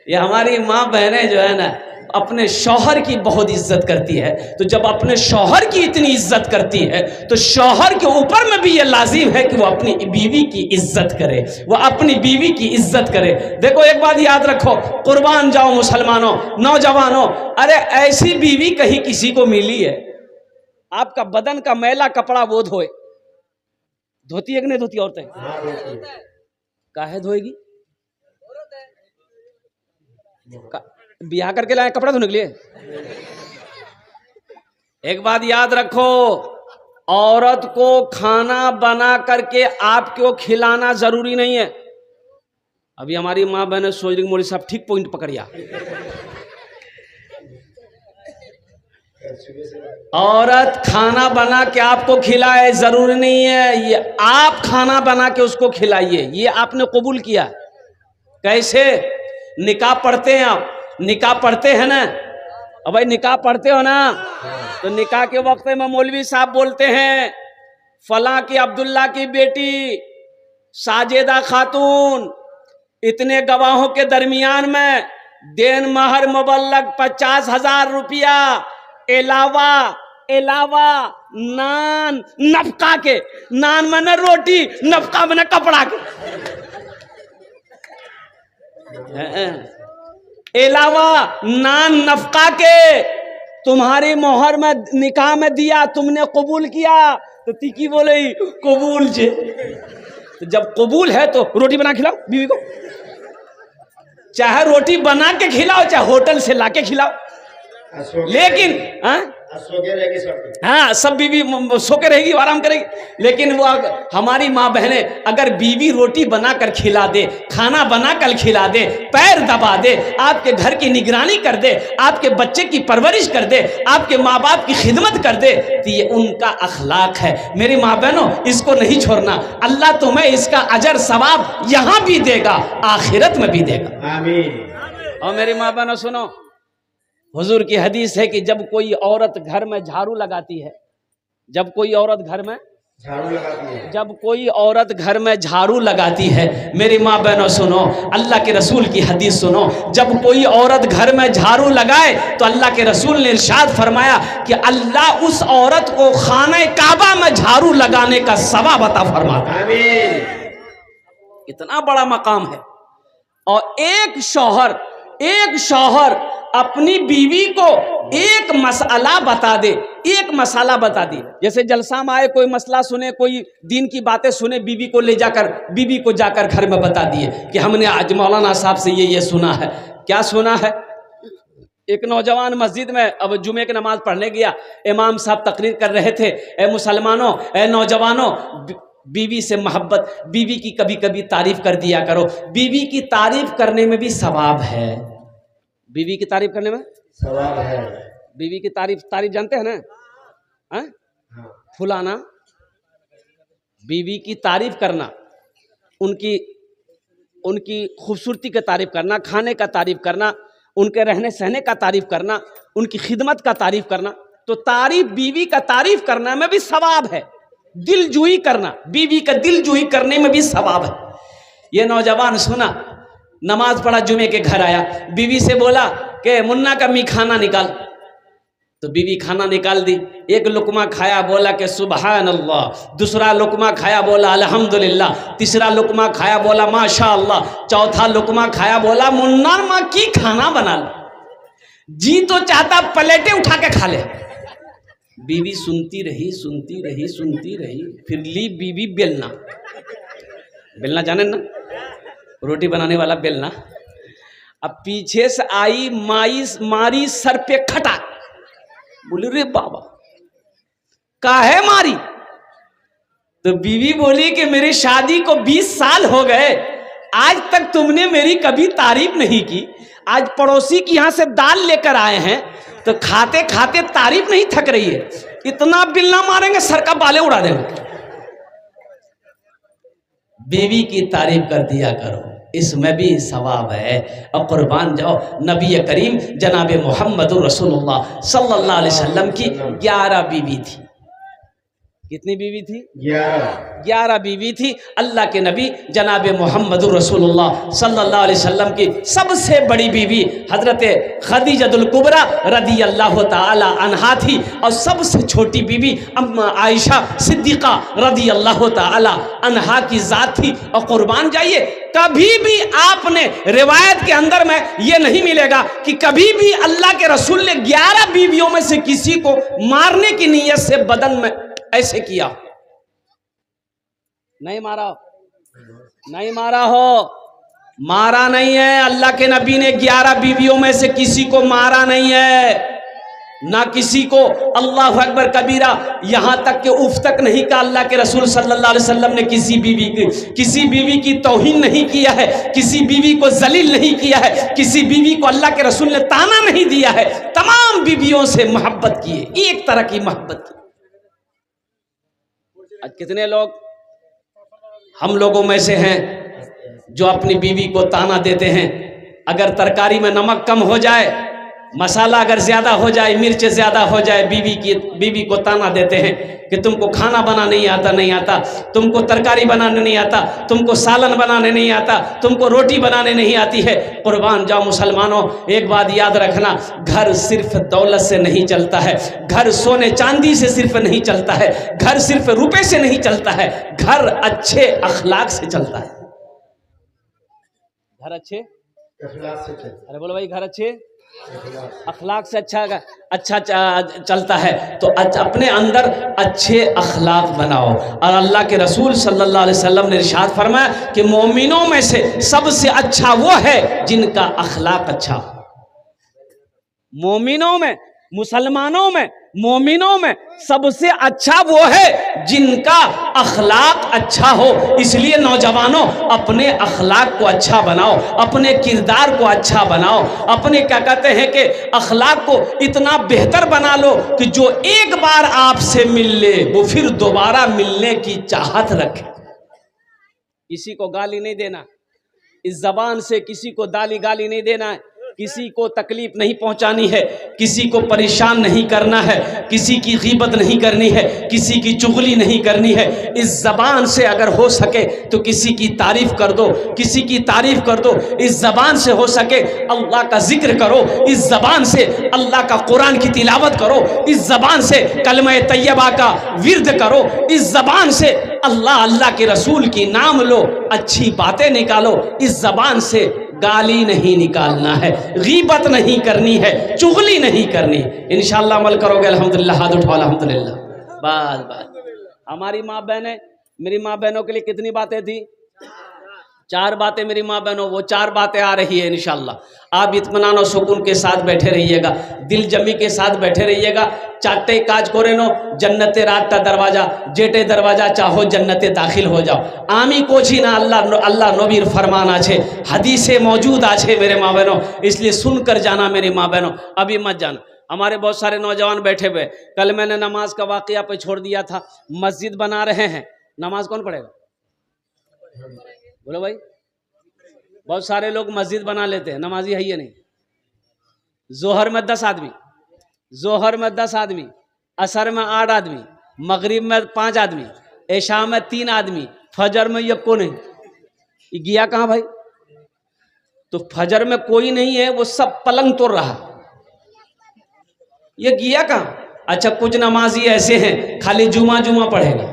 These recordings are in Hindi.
ये हमारी माँ बहनें जो है ना अपने शौहर की बहुत इज्जत करती है। तो जब अपने शौहर की इतनी इज्जत करती है तो शौहर के ऊपर में भी ये लाजिम है कि वो अपनी बीवी की इज्जत करे, वो अपनी बीवी की इज्जत करे। देखो एक बात याद रखो, कुर्बान जाओ मुसलमानों, नौजवानों, अरे ऐसी बीवी कहीं किसी को मिली है? आपका बदन का मैला कपड़ा वो धोए, धोती है कि नहीं धोती औरतें? काहे धोएगी? ब्याह करके लाए कपड़ा धोने के लिए? एक बात याद रखो, औरत को खाना बना करके आपको खिलाना जरूरी नहीं है। अभी हमारी माँ बहने सोच रही मोदी साहब ठीक पॉइंट पकड़िया। औरत खाना बना के आपको खिलाए जरूरी नहीं है, ये आप खाना बना के उसको खिलाइए। ये आपने कबूल किया। कैसे? निकाह पढ़ते हैं आप, निकाह पढ़ते हैं ना? अब भाई निकाह पढ़ते हो ना, तो निकाह के वक्त में मौलवी साहब बोलते हैं फला की अब्दुल्ला की बेटी साजेदा खातून इतने गवाहों के दरमियान में देन महर मुबल्लग 50,000 रुपया अलावा नान नफका के, नान मने रोटी, नफका मने कपड़ा के, अलावा नान नफका के तुम्हारी मोहर में निकाह में दिया, तुमने कबूल किया। तो तिकी बोले कबूल जे। तो जब कबूल है तो रोटी बना खिलाओ बीवी को, चाहे रोटी बना के खिलाओ चाहे होटल से लाके खिलाओ। लेकिन हाँ सब बीवी सो के रहेगी, आराम करेगी। लेकिन वो हमारी माँ बहनें अगर बीवी रोटी बनाकर खिला दे, खाना बनाकर खिला दे, पैर दबा दे, आपके घर की निगरानी कर दे, आपके बच्चे की परवरिश कर दे, आपके माँ बाप की खिदमत कर दे, तो ये उनका अखलाक है। मेरी माँ बहनों, इसको नहीं छोड़ना। अल्लाह तुम्हें इसका अजर सवाब यहाँ भी देगा, आखिरत में भी देगा। आमीन। और मेरी माँ बहनों सुनो, हुजूर की हदीस है कि जब कोई औरत घर में झाड़ू लगाती है, जब कोई औरत घर में झाड़ू लगाती है, मेरी माँ बहनों सुनो, अल्लाह के रसूल की हदीस सुनो, जब कोई औरत घर में झाड़ू लगाए तो अल्लाह के रसूल ने इरशाद फरमाया कि अल्लाह उस औरत को खाने काबा में झाड़ू लगाने का सवाब अता फरमाता है। इतना बड़ा मकाम है। और एक शौहर अपनी बीवी को एक मसला बता दे, एक मसाला बता दी। जैसे जलसा में आए, कोई मसला सुने, कोई दीन की बातें सुने, बीवी को जाकर घर में बता दिए कि हमने आज मौलाना साहब से ये सुना है। क्या सुना है? एक नौजवान मस्जिद में अब जुमे की नमाज पढ़ने गया, इमाम साहब तकरीर कर रहे थे, ए मुसलमानों, ए नौजवानों, बीवी से मोहब्बत, बीवी की कभी कभी तारीफ कर दिया करो। बीवी की तारीफ करने में भी सवाब है। बीवी की तारीफ करने में सवाब है। बीवी की तारीफ जानते हैं ना? हाँ? फुलाना, बीवी की तारीफ करना, उनकी खूबसूरती का तारीफ करना, खाने का तारीफ करना, उनके रहने सहने का तारीफ करना, उनकी खिदमत का तारीफ करना। तो तारीफ, बीवी का तारीफ करना में भी सवाब है। दिलजुई करना, बीवी का दिलजुई करने में भी सवाब है। ये नौजवान सुना, नमाज पढ़ा, जुमे के घर आया, बीवी से बोला कि मुन्ना का मी खाना निकाल। तो बीवी खाना निकाल दी। एक लुकमा खाया, बोला कि सुबहान अल्लाह। दूसरा लुकमा खाया, बोला अल्हम्दुलिल्लाह। तीसरा लुकमा खाया, बोला माशा अल्लाह। चौथा लुकमा खाया, बोला मुन्ना माँ की खाना बना लो। जी तो चाहता प्लेटें उठा के खा ले। बीवी सुनती रही। फिर ली बीवी बेलना जाने ना, रोटी बनाने वाला बेलना। अब पीछे से आई मारी सर पे खटा। बोली रे बाबा काहे मारी? तो बीवी बोली कि मेरी शादी को 20 साल हो गए, आज तक तुमने मेरी कभी तारीफ नहीं की। आज पड़ोसी के यहाँ से दाल लेकर आए हैं तो खाते खाते तारीफ नहीं थक रही है। इतना बिल्ला मारेंगे सर का बाले उड़ा देंगे। बीवी की तारीफ कर दिया करो, इसमें भी सवाब है। और कुर्बान जाओ, नबी करीम जनाब मोहम्मद रसूलुल्लाह सल्लल्लाहु अलैहि वसल्लम की 11 बीवी थी। कितनी बीवी थी? 11 बीवी थी। अल्लाह के नबी जनाब मोहम्मदुर रसूलुल्लाह सल्लल्लाहु अलैहि वसल्लम की सबसे बड़ी बीवी हजरत खदीजतुल कुबरा रदी अल्लाह ताला अन्हा थी, और सबसे छोटी बीवी अम्मा आयशा सिद्दीक़ा रदी अल्लाह ताला अन्हा की जात थी। और कुर्बान जाइए, कभी भी आपने रिवायत के अंदर में ये नहीं मिलेगा कि कभी भी अल्लाह के रसूल ने 11 बीवियों में से किसी को मारने की नीयत से बदन में ऐसे किया। नहीं मारा हो, मारा नहीं है। अल्लाह के नबी ने 11 बीवियों में से किसी को मारा नहीं है, ना किसी को अल्लाह अकबर कबीरा यहां तक के उफ तक नहीं कहा। अल्लाह के रसूल सल्लल्लाहु अलैहि वसल्लम ने किसी बीवी की तौहीन नहीं किया है, किसी बीवी को जलील नहीं किया है, किसी बीवी को अल्लाह के रसूल ने ताना नहीं दिया है। तमाम बीवियों से मोहब्बत की है, एक तरह की मोहब्बत की। आज कितने लोग हम लोगों में से हैं जो अपनी बीवी को ताना देते हैं। अगर तरकारी में नमक कम हो जाए, मसाला अगर ज्यादा हो जाए, मिर्च ज्यादा हो जाए, बीवी को ताना देते हैं कि तुमको खाना बनाना नहीं आता, तुमको तरकारी बनाने नहीं आता, तुमको सालन बनाने नहीं आता, तुमको रोटी बनाने नहीं आती है। कुर्बान जाओ मुसलमानों, एक बात याद रखना, घर सिर्फ दौलत से नहीं चलता है, घर सोने चांदी से सिर्फ नहीं चलता है, घर सिर्फ रुपए से नहीं चलता है, घर अच्छे अखलाक से चलता है। घर अच्छे अखलाक से चलता। अरे बोलो भाई, घर अच्छे अखलाक से अच्छा चलता है। तो अपने अंदर अच्छे अखलाक बनाओ। और अल्लाह के रसूल सल्लल्लाहु अलैहि वसल्लम ने इरशाद फरमाया कि मोमिनों में से सबसे अच्छा वो है जिनका अखलाक अच्छा। मोमिनों में, मुसलमानों में, मोमिनों में सबसे अच्छा वो है जिनका अखलाक अच्छा हो। इसलिए नौजवानों, अपने अखलाक को अच्छा बनाओ, अपने किरदार को अच्छा बनाओ, अपने क्या कहते हैं कि अखलाक को इतना बेहतर बना लो कि जो एक बार आपसे मिल ले वो फिर दोबारा मिलने की चाहत रखे। किसी को गाली नहीं देना, इस जबान से किसी को गाली नहीं देना है, किसी को तकलीफ नहीं पहुंचानी है, किसी को परेशान नहीं करना है, किसी की गीबत नहीं करनी है, किसी की चुगली नहीं करनी है। इस ज़बान से अगर हो सके तो किसी की तारीफ कर दो, किसी की तारीफ कर दो। इस ज़बान से हो सके अल्लाह का जिक्र करो, इस ज़बान से अल्लाह का कुरान की तिलावत करो, इस ज़बान से कलमा तैयबा का विर्द करो, इस ज़बान से अल्लाह के रसूल की नाम लो, अच्छी बातें निकालो। इस ज़बान से गाली नहीं निकालना है, गीबत नहीं करनी है, चुगली नहीं करनी। इंशाअल्लाह अमल करोगे अल्हम्दुलिल्लाह, हाथ उठाओ अल्हम्दुलिल्लाह। बस हमारी माँ बहनें, मेरी माँ बहनों के लिए कितनी बातें थी? 4 बातें मेरी माँ बहनों, वो 4 बातें आ रही है इंशाअल्लाह। आप इत्मीनान और सुकून के साथ बैठे रहिएगा, दिल जमी के साथ बैठे रहिएगा। चाटे काज कोरे नो जन्नते रात का दरवाजा, जेटे दरवाजा चाहो जन्नते दाखिल हो जाओ। आमी कोची ना अल्लाह नबीर फरमाना छे, हदीसे मौजूद आछे मेरे माँ बहनों, इसलिए सुनकर जाना मेरी माँ बहनों, अभी मत जाना। हमारे बहुत सारे नौजवान बैठे हुए, कल मैंने नमाज का वाकया पे छोड़ दिया था। मस्जिद बना रहे हैं, नमाज कौन पढ़ेगा? बोलो भाई। बहुत सारे लोग मस्जिद बना लेते हैं, नमाजी है ये नहीं। जोहर में 10 आदमी, जोहर में 10 आदमी, असर में 8 आदमी, मगरिब में 5 आदमी, ऐशा में 3 आदमी, फजर में ये को नहीं। ये गया कहाँ भाई? तो फजर में कोई नहीं है, वो सब पलंग तोड़ रहा, ये गया कहाँ? अच्छा, कुछ नमाजी ऐसे हैं खाली जुमा पढ़ेगा,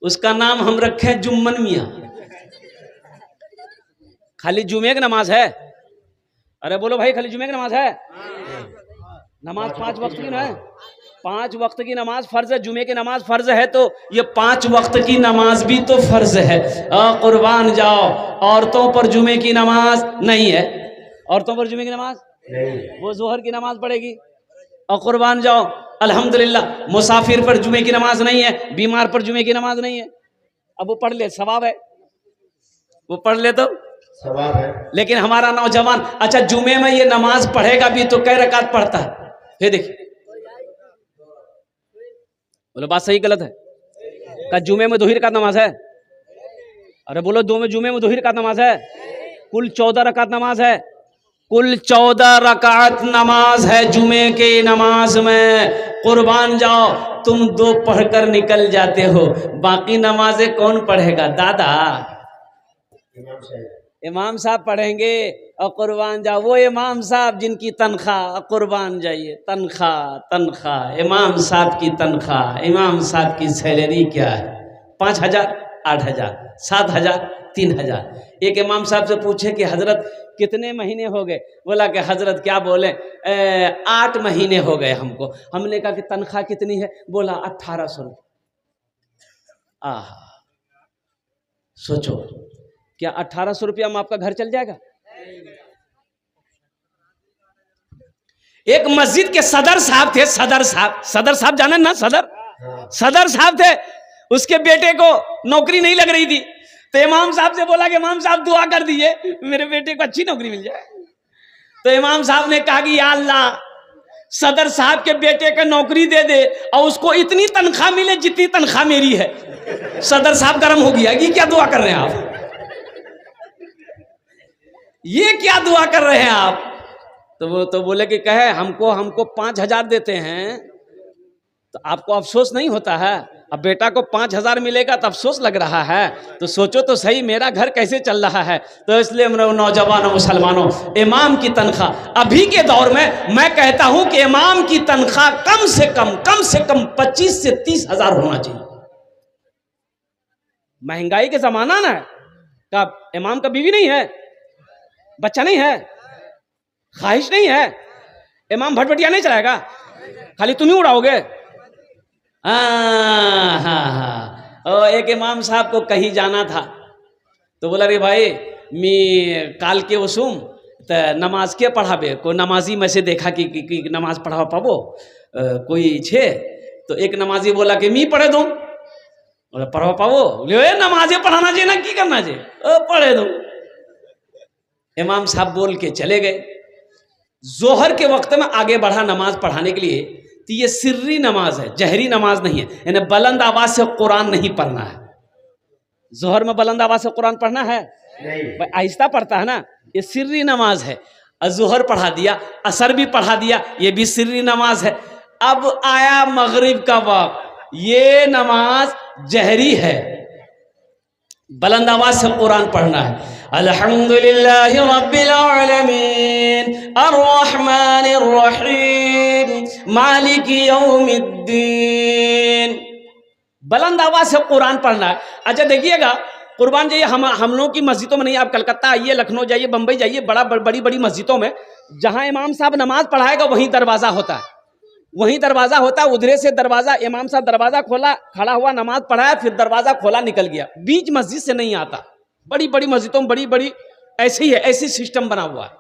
उसका नाम हम रखे जुम्मन मियाँ, खाली जुमे की नमाज है। अरे बोलो भाई, खाली जुमे की नमाज है? नमाज 5 वक्त की ना है, 5 वक्त की नमाज फर्ज है। जुमे की नमाज फर्ज है तो ये 5 वक्त की नमाज भी तो फर्ज है। कुर्बान जाओ, औरतों पर जुमे की नमाज नहीं है, औरतों पर जुमे की नमाज नहीं, वो जोहर की नमाज पढ़ेगी। और कुर्बान जाओ, अल्हम्दुलिल्लाह मुसाफिर पर जुमे की नमाज नहीं है, बीमार पर जुमे की नमाज नहीं है। अब वो पढ़ ले, सवाब है, वो पढ़ ले तो सवाब है। लेकिन हमारा नौजवान, अच्छा जुमे में ये नमाज पढ़ेगा भी तो कै रकात पढ़ता है? ये देखिए, बोलो बात सही गलत है? क्या जुमे में 2 ही रकात नमाज है? अरे बोलो, 2 में जुमे में 2 ही रकात नमाज है? कुल 14 रकात नमाज है, कुल 14 रकात नमाज है जुमे के नमाज में। कुर्बान जाओ, तुम 2 पढ़कर निकल जाते हो, बाकी नमाजें कौन पढ़ेगा दादा? इमाम साहब इमाम साहब पढ़ेंगे और कुर्बान जाओ। वो इमाम साहब जिनकी तनख्वाह, कुर्बान जाइए, तनख्वाह इमाम साहब की तनख्वाह, इमाम साहब की सैलरी क्या है? 5,000, 8,000, 7,000, 3,000। एक इमाम साहब से पूछे कि हजरत कितने महीने हो गए? बोला कि हजरत क्या बोले, 8 महीने हो गए हमको। हमने कहा कि तनख्वाह कितनी है? बोला 1,800 रुपये। आह, सोचो, क्या 1,800 रुपया में आपका घर चल जाएगा? एक मस्जिद के सदर साहब थे, सदर साहब जाने ना, सदर साहब थे। उसके बेटे को नौकरी नहीं लग रही थी, तो इमाम साहब से बोला कि इमाम साहब दुआ कर दीजिए मेरे बेटे को अच्छी नौकरी मिल जाए। तो इमाम साहब ने कहा कि या अल्लाह, सदर साहब के बेटे को नौकरी दे दे और उसको इतनी तनख्वाह मिले जितनी तनख्वाह मेरी है। सदर साहब गर्म हो गया कि क्या दुआ कर रहे हैं आप, ये क्या दुआ कर रहे हैं आप? तो वो तो बोले कि कहे हमको 5,000 देते हैं तो आपको अफसोस नहीं होता है? अब बेटा को 5,000 मिलेगा तो अफसोस लग रहा है, तो सोचो तो सही मेरा घर कैसे चल रहा है। तो इसलिए नौजवानों, मुसलमानों, इमाम की तनख्वाह अभी के दौर में मैं कहता हूं कि इमाम की तनख्वाह कम से कम 25 से 30 हजार होना चाहिए। महंगाई के जमाना ना का इमाम का बीवी नहीं है, बच्चा नहीं है, ख्वाहिश नहीं है, इमाम भटभटिया नहीं चलाएगा, खाली तुम ही उड़ाओगे। हाँ, एक इमाम साहब को कहीं जाना था, तो बोला रे भाई मैं काल के वसूम तो नमाज के पढ़ाबे, कोई नमाजी में से देखा कि नमाज पढ़ा पाबो कोई छे। तो एक नमाजी बोला कि मी पढ़े दूं, पढ़ा पाबो, नमाजे पढ़ाना चाहिए ना, की करना चाहिए, पढ़े दूं। इमाम साहब बोल के चले गए। जोहर के वक्त में आगे बढ़ा नमाज पढ़ाने के लिए, तो ये सिर्री नमाज है, जहरी नमाज नहीं है, यानी बुलंद आवाज से कुरान नहीं पढ़ना है। जोहर में बुलंद आवाज से कुरान पढ़ना है नहीं, आहिस्ता पढ़ता है ना, ये सिर्री नमाज है। जोहर पढ़ा दिया, असर भी पढ़ा दिया, ये भी सिर्री नमाज है। अब आया मगरिब का वक्त, ये नमाज जहरी है, बुलंद आवाज से कुरान पढ़ना है। अल्हम्दुलिल्लाहि रब्बिल आलमीन अर्रहमानिर रहीम मालिकी यौमिद्दीन, बुलंद आवाज से कुरान पढ़ना है। अच्छा देखिएगा, कुर्बान जाइए, हम लोगों की मस्जिदों में नहीं, आप कलकत्ता आइए, लखनऊ जाइए, बंबई जाइए, बड़ी मस्जिदों में जहां इमाम साहब नमाज पढ़ाएगा वहीं दरवाजा होता है, उधरे से दरवाजा, इमाम साहब दरवाजा खोला, खड़ा हुआ, नमाज पढ़ाया, फिर दरवाजा खोला, निकल गया, बीच मस्जिद से नहीं आता। बड़ी मस्जिदों में बड़ी ऐसे ही है, ऐसी सिस्टम बना हुआ है।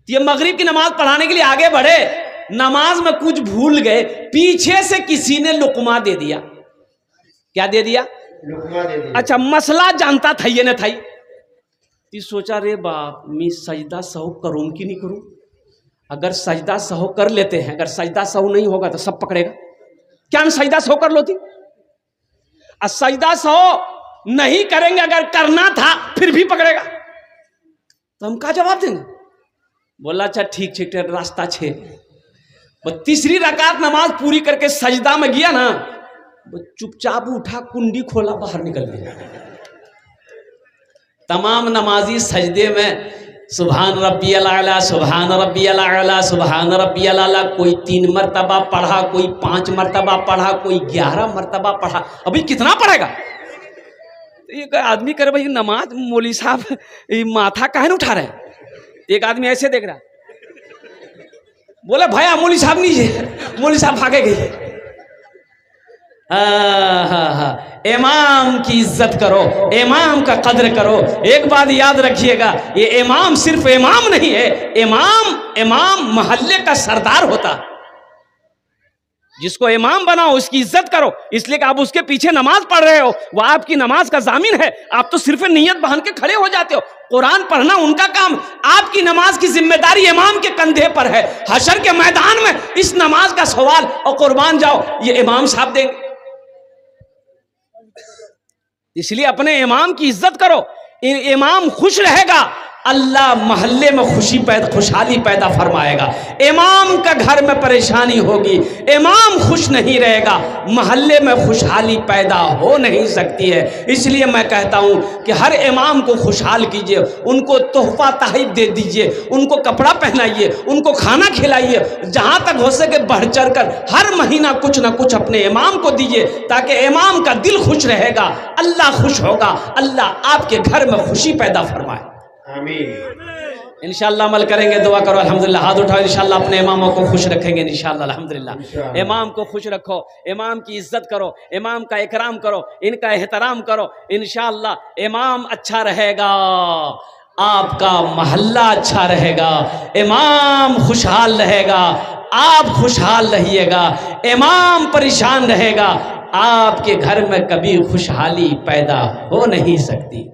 ये मगरिब की नमाज पढ़ाने के लिए आगे बढ़े, नमाज में कुछ भूल गए, पीछे से किसी ने लुकमा दे दिया। क्या दे दिया? लुकमा दे दिया। अच्छा, मसला जानता था ये न था, सोचा रे बाप, मैं सजदा सहू करूं कि नहीं करूं? अगर सजदा सहू कर लेते हैं, अगर सजदा सहू नहीं होगा तो सब पकड़ेगा, क्या हम सजदा सहू कर लो थी? सजदा सहू नहीं करेंगे, अगर करना था फिर भी पकड़ेगा, तो हम क्या जवाब देंगे? बोला अच्छा ठीक रास्ता छे। वो तीसरी रकात नमाज पूरी करके सजदा में गया ना, वो चुपचाप उठा, कुंडी खोला, बाहर निकल गया। तमाम नमाजी सजदे में सुभान रब्बियल आला, सुभान रब्बियल आला, सुभान रब्बियल आला, कोई 3 मरतबा पढ़ा, कोई 5 मरतबा पढ़ा, कोई 11 मरतबा पढ़ा। अभी कितना पढ़ेगा? एक आदमी करे भाई नमाज, मौली साहब माथा काहे उठा रहे हैं? एक आदमी ऐसे देख रहा, बोले भैया मौली साहब नीचे, मौली साहब भागे गए। इमाम की इज्जत करो, इमाम का कद्र करो। एक बात याद रखिएगा, ये इमाम सिर्फ इमाम नहीं है, इमाम मोहल्ले का सरदार होता। जिसको इमाम बनाओ उसकी इज्जत करो, इसलिए कि आप उसके पीछे नमाज पढ़ रहे हो, वह आपकी नमाज का जामिन है। आप तो सिर्फ नियत बांध के खड़े हो जाते हो। कुरान पढ़ना उनका काम, आपकी नमाज की जिम्मेदारी इमाम के कंधे पर है। हशर के मैदान में इस नमाज का सवाल और कुर्बान जाओ, ये इमाम साहब देंगे। इसलिए अपने इमाम की इज्जत करो, इमाम खुश रहेगा, अल्लाह महल्ले में खुशहाली पैदा फरमाएगा। इमाम का घर में परेशानी होगी, इमाम खुश नहीं रहेगा, महल्ले में खुशहाली पैदा हो नहीं सकती है। इसलिए मैं कहता हूँ कि हर इमाम को खुशहाल कीजिए, उनको तोहफा तहफ़ दे दीजिए, उनको कपड़ा पहनाइए, उनको खाना खिलाइए, जहाँ तक हो सके बढ़ चढ़ कर हर महीना कुछ ना कुछ अपने इमाम को दीजिए, ताकि इमाम का दिल खुश रहेगा, अल्लाह खुश होगा, अल्लाह आपके घर में खुशी पैदा फरमाए। आमीन। इंशाअल्लाह अमल करेंगे, दुआ करो अल्हम्दुलिल्लाह, हाथ उठाओ, इंशाअल्लाह अपने इमामों को खुश रखेंगे इंशाअल्लाह अल्हम्दुलिल्लाह। इमाम को खुश रखो, इमाम की इज्जत करो, इमाम का इकराम करो, इनका एहतराम करो, इंशाअल्लाह इमाम अच्छा रहेगा, आपका मोहल्ला अच्छा रहेगा, इमाम खुशहाल रहेगा, आप खुशहाल रहिएगा, इमाम परेशान रहेगा, आपके घर में कभी खुशहाली पैदा हो नहीं सकती।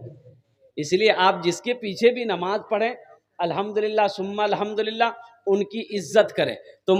इसलिए आप जिसके पीछे भी नमाज पढ़ें, अल्हम्दुलिल्लाह सुम्मा अल्हम्दुलिल्लाह, उनकी इज्जत करें। तो